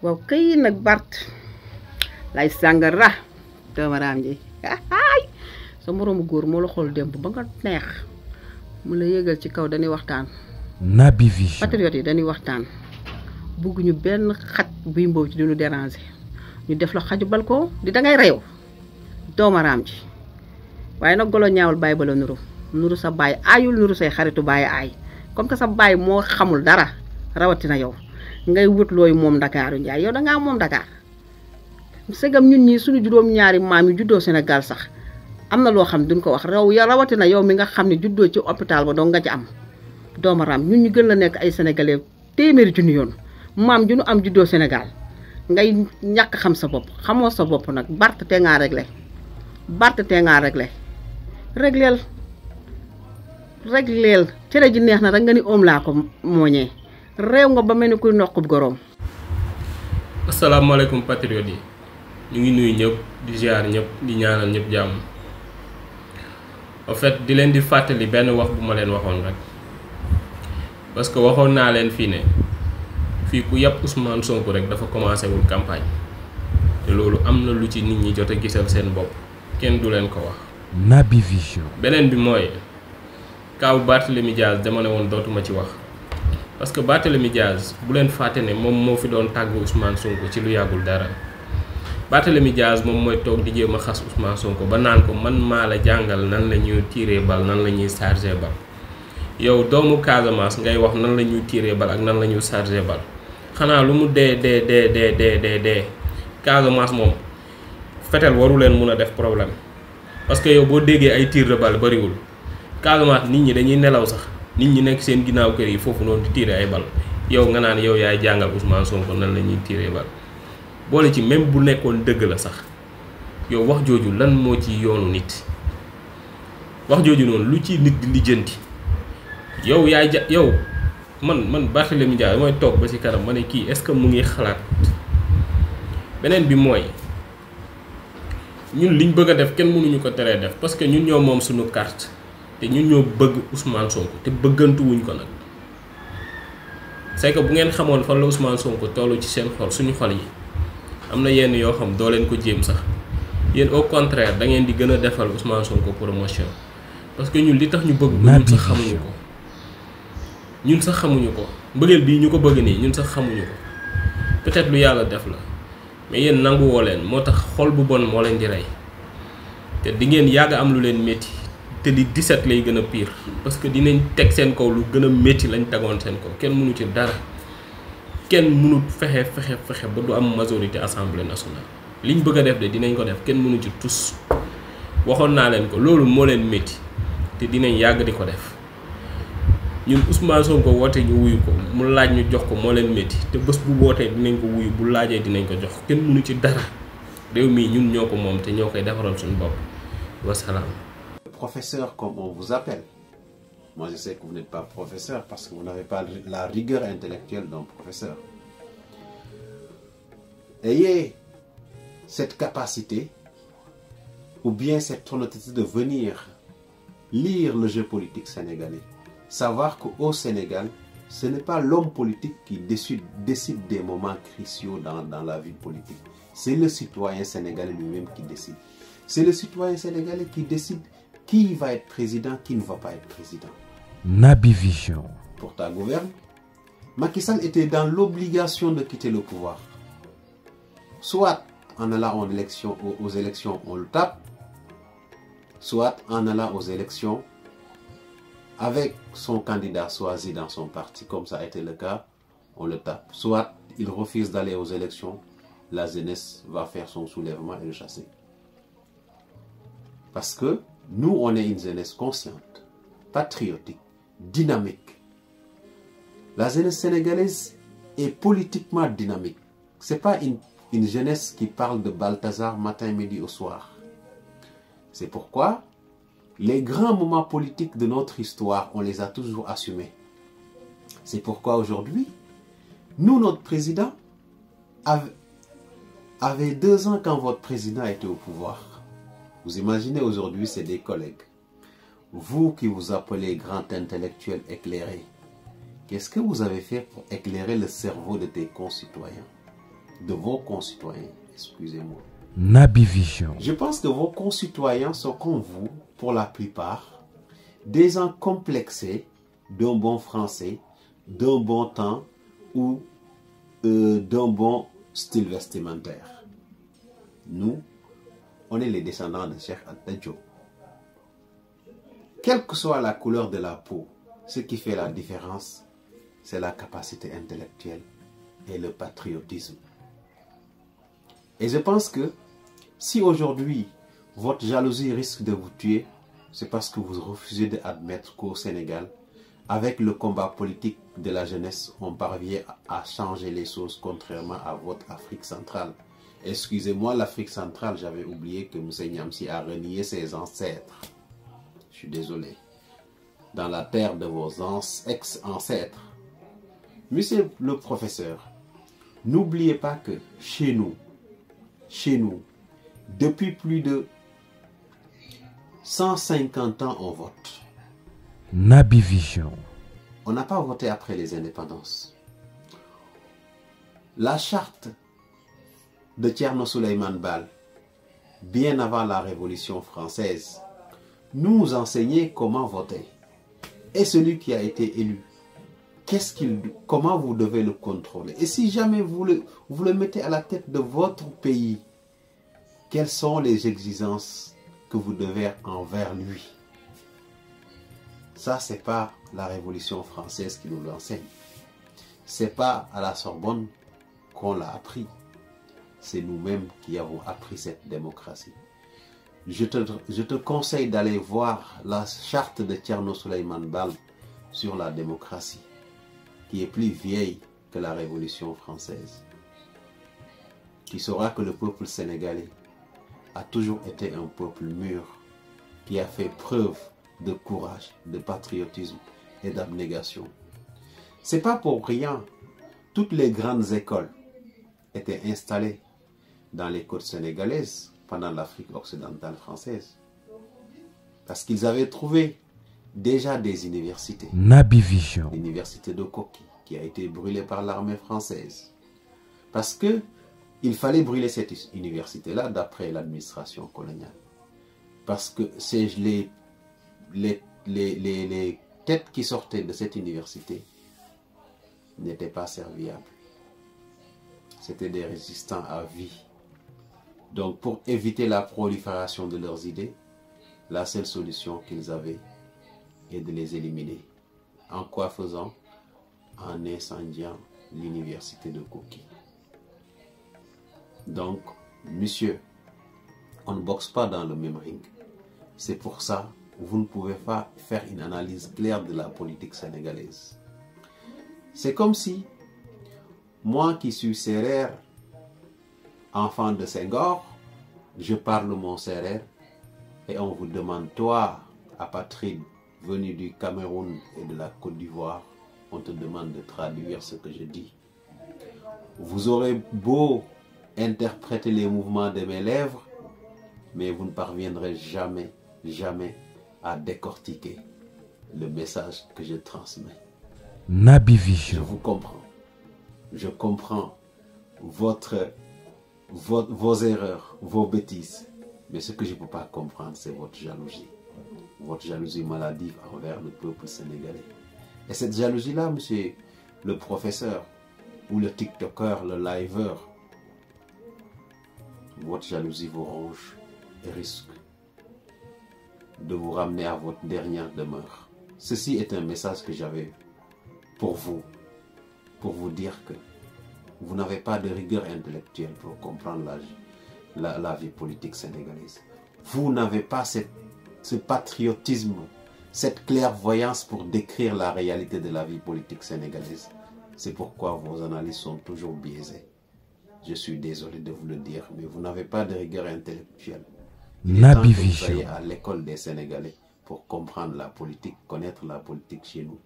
waaw kay nag Bart lay sàngara doomaraam ji sa moroomu góor moo la xool démb ba nga neex mu la yëgal ci kaw dañuy waxtaan. Naby Vision. patriote yi dañuy waxtaan bugguñu benn xaj buy mboow ci duñu déranger ñu def la xaju bal ko di dangay reew doomaraam ji waaye nag golo ñaawul bàyyi ba la nuru sa baay aayul nuru say xaritu baay aay comme que sa baay moo xamul dara rawatina yow ngay wut looyu moom Ndakaaru Njaay yow dangaa moom Dakar segam ñun ñii suñu juróom-ñaari maam yi juddoo Sénégal sax am na loo xam duñ ko wax rawatina yow mi nga xam ne juddoo ci hôpital ba doo nga ci am doomaraam ñun ñu gën la nekk ay sénégalais téeméeri junni yoon maam ju nu am juddoo Sénégal ngay ñàkk xam sa bopp xamoo sa bopp nag Bart te ngaa réglé régleel cere ji neex na rek nga ni oom laa ko mooñee réew nga ba mel ni kuy noqub goroom. asalaamaaleykum patriote yi ñu ngi nuyu ñëpp di ziar ñëpp di ñaanal ñëpp jàmm en fait di leen di fàttali benn wax bu ma leen waxoon rek parce que waxoon naa leen fii ne fii ku yàpp Ousmane Sonko rek dafa commencé wul campagne te loolu am na lu ci nit ñi jot a gisal seen bopp kenn du leen ko wax. Naby Vision. beneen bi mooy kaaw Barthélémy Dias dama ne woon dootuma ci wax parce que Barthélémy Dias bu leen fàtte ne moom moo fi doon tàggu Ousmane Sonko ci lu yàggul dara Barthélémy Dias moom mooy toog di jéem a xas Ousmane Sonko ba naan ko man maa la jàngal nan la ñuy tirer bal nan la ñuy charger bal yow doomu Casamance ngay wax nan la ñuy tirer bal ak nan la ñuy charger bal xanaa lu mu dee Casamance moom fetel waru leen mun a def problème parce que yow boo déggee ay tir de balle bariwul Casamance nit ñi dañuy nelaw sax nit ñi nekk seen ginnaaw kër yi foofu noonu di tirer ay bal yow nga naan yow yaay jàngal Ousmane Sonko nan la ñuy tirer bal boole ci même bu nekkoon dëgg la sax yow wax jooju lan moo ci yoonu nit wax jooju noonu lu ci nit di lijjanti yow yaay yow man Barthélémy Dias mooy toog ba ci kanam ma ne kii est-ce que mu ngi xalaat beneen bi mooy ñun liñ bëgg a def kenn mënuñu ko teree def parce que ñun ñoo moom suñu carte te ñun ñoo bëgg Ousmane Sonko te bëggantuwuñ ko nag c'est que bu ngeen xamoon fan la Ousmane Sonko tollu ci seen xol suñu xol yi am na yenn yoo xam doo leen ko jéem sax yéen au contraire da ngeen di gën a defal Ousmane Sonko promotion parce que ñun li tax ñu bëgg ñun sax xamuñu ko mbëggeel bii ñu ko bëgg nii ñun sax xamuñu ko peut-être lu yàlla def la mais yéen nangu woo leen moo tax xol bu bon moo leen di rey te di ngeen yàgg am lu leen métti te li 17 lay gën a pire parce que dinañ teg seen kaw lu gën a métti lañ tegoon seen kaw kenn mënu ci dara kenn mënut fexe ba du am majorité assemblée nationale liñ bëgg a def de dinañ ko def kenn mënu ci tus waxoon naa leen ko loolu moo leen métti te dinañ yàgg di ko def ñun Ousmane Sonko woote ñu wuyu ko mu laaj ñu jox ko moo leen métti te bés bu wootee dinañ ko wuyu bu laajee dinañ ko jox kenn mënu ci dara réew mii ñun ñoo ko moom te ñoo koy defaral suñu bopp wasalaam. Professeur comme on vous appelle. Moi je sais que vous n'êtes pas professeur parce que vous n'avez pas la rigueur intellectuelle d'un professeur. Ayez cette capacité ou bien cette honnêteté de venir lire le jeu politique sénégalais. Savoir qu'au Sénégal, ce n'est pas l'homme politique qui décide des moments cruciaux dans la vie politique. C'est le citoyen sénégalais lui-même qui décide. C'est le citoyen sénégalais qui décide qui va être président, qui ne va pas être président. Naby Vision. Pour ta gouverne, Macky Sall était dans l'obligation de quitter le pouvoir. Soit en allant aux élections, on le tape, soit en allant aux élections avec son candidat choisi dans son parti, comme ça a été le cas, on le tape. Soit il refuse d'aller aux élections, la jeunesse va faire son soulèvement et le chasser. Parce que nous, on est une jeunesse consciente, patriotique, dynamique. La jeunesse sénégalaise est politiquement dynamique. Ce n'est pas une jeunesse qui parle de Balthazar matin, midi au soir. C'est pourquoi les grands moments politiques de notre histoire, on les a toujours assumés. C'est pourquoi aujourd'hui, nous, notre président, avait 2 ans quand votre président était au pouvoir. Vous imaginez aujourd'hui, c'est des collègues. Vous qui vous appelez grand intellectuel éclairé, qu'est-ce que vous avez fait pour éclairer le cerveau de tes concitoyens? de vos concitoyens, excusez-moi. Naby Vision. Je pense que vos concitoyens sont comme vous, pour la plupart, des gens complexés d'un bon français, d'un bon temps ou d'un bon style vestimentaire. Nous, on est les descendants de Cheikh Anta Diop. Quelle que soit la couleur de la peau, ce qui fait la différence, c'est la capacité intellectuelle et le patriotisme. Et je pense que si aujourd'hui, votre jalousie risque de vous tuer, c'est parce que vous refusez d'admettre qu'au Sénégal, avec le combat politique de la jeunesse, on parvient à changer les choses contrairement à votre Afrique centrale. Excusez-moi, l'Afrique centrale, j'avais oublié que M. Niamsi a renié ses ancêtres. Je suis désolé. Dans la terre de vos ex-ancêtres. Monsieur le professeur, n'oubliez pas que chez nous, depuis plus de 150 ans, on vote. Naby Vision. On n'a pas voté après les indépendances. La charte de Thierno Souleymane Baal, bien avant la Révolution française, nous enseignait comment voter. Et celui qui a été élu, comment vous devez le contrôler? Et si jamais vous le mettez à la tête de votre pays, quelles sont les exigences que vous devez envers lui? Ça, c'est pas la Révolution française qui nous l'enseigne. C'est pas à la Sorbonne qu'on l'a appris. C'est nous-mêmes qui avons appris cette démocratie. Je te conseille d'aller voir la charte de Thierno Souleymane Baal sur la démocratie, qui est plus vieille que la Révolution française. Tu sauras que le peuple sénégalais a toujours été un peuple mûr, qui a fait preuve de courage, de patriotisme et d'abnégation. C'est pas pour rien. Toutes les grandes écoles étaient installées dans les côtes sénégalaises pendant l'Afrique occidentale française. Parce qu'ils avaient trouvé déjà des universités. Naby Vision. L'université de Koki, qui a été brûlée par l'armée française. Parce que il fallait brûler cette université-là d'après l'administration coloniale. Parce que c'est les têtes qui sortaient de cette université n'étaient pas serviables. C'était des résistants à vie. Donc pour éviter la prolifération de leurs idées, la seule solution qu'ils avaient est de les éliminer. En quoi faisant? En incendiant l'université de Koki. Donc, monsieur, on ne boxe pas dans le même ring. C'est pour ça que vous ne pouvez pas faire une analyse claire de la politique sénégalaise. C'est comme si, moi qui suis sérère, enfant de Senghor, je parle mon sérère et on vous demande, toi, apatride, venu du Cameroun et de la Côte d'Ivoire, on te demande de traduire ce que je dis. Vous aurez beau interpréter les mouvements de mes lèvres, mais vous ne parviendrez jamais, jamais à décortiquer le message que je transmets. Naby Je Vision. vous comprends. Je comprends vos erreurs, vos bêtises. Mais ce que je ne peux pas comprendre, c'est votre jalousie. Votre jalousie maladive envers le peuple sénégalais. Et cette jalousie-là, monsieur le professeur, ou le TikToker, le liver, votre jalousie vous ronge et risque de vous ramener à votre dernière demeure. Ceci est un message que j'avais pour vous dire que vous n'avez pas de rigueur intellectuelle pour comprendre la vie politique sénégalaise. Vous n'avez pas ce patriotisme, cette clairvoyance pour décrire la réalité de la vie politique sénégalaise. C'est pourquoi vos analyses sont toujours biaisées. Je suis désolé de vous le dire, mais vous n'avez pas de rigueur intellectuelle. Il est temps Naby que vous soyez Vision. à l'école des Sénégalais pour comprendre la politique, connaître la politique chez nous.